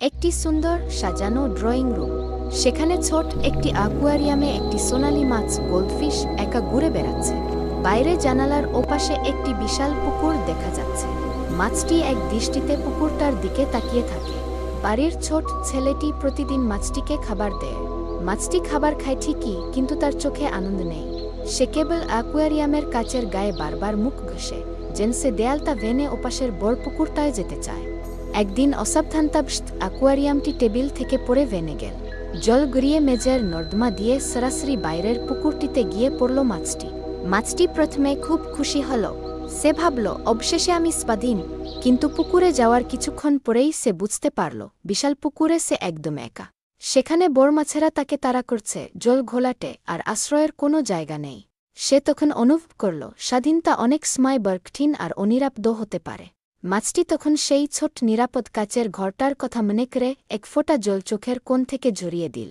একটি সুন্দর সাজানো ড্রয়িং রুম। সেখানে ছোট একটি অ্যাকুয়ারিয়ামে একটি সোনালী মাছ গোল্ডফিশ একা ঘুরে বেড়াচ্ছে। বাইরে জানালার ওপাশে একটি বিশাল পুকুর দেখা যাচ্ছে। মাছটি এক দৃষ্টিতে পুকুরটার দিকে তাকিয়ে থাকে। বাড়ির ছোট ছেলেটি প্রতিদিন মাছটিকে খাবার দেয়। মাছটি খাবার খায় ঠিকই, কিন্তু তার চোখে আনন্দ নেই। সে কেবল অ্যাকুয়ারিয়ামের কাচের গায়ে বারবার মুখ ঘষে, যেন সে দেয়ালটা ভেঙে ওপাশের বড় পুকুরটায় যেতে চায়। একদিন অসাবধানতাবশত অ্যাকুয়ারিয়ামটি টেবিল থেকে পড়ে ভেঙে গেল। জল গড়িয়ে মেঝের নর্দমা দিয়ে সরাসরি বাইরের পুকুরটিতে গিয়ে পড়ল মাছটি। মাছটি প্রথমে খুব খুশি হল। সে ভাবল, অবশেষে আমি স্বাধীন। কিন্তু পুকুরে যাওয়ার কিছুক্ষণ পরেই সে বুঝতে পারল, বিশাল পুকুরে সে একদম একা। সেখানে বড় মাছেরা তাকে তাড়া করছে, জল ঘোলাটে, আর আশ্রয়ের কোনো জায়গা নেই। সে তখন অনুভব করল, স্বাধীনতা অনেক সময় কঠিন আর অনিরাপদ হতে পারে। মাছটি তখন সেই ছোট নিরাপদ কাচের ঘরটার কথা মনে করে এক ফোঁটা জল চোখের কোণ থেকে ঝরিয়ে দিল।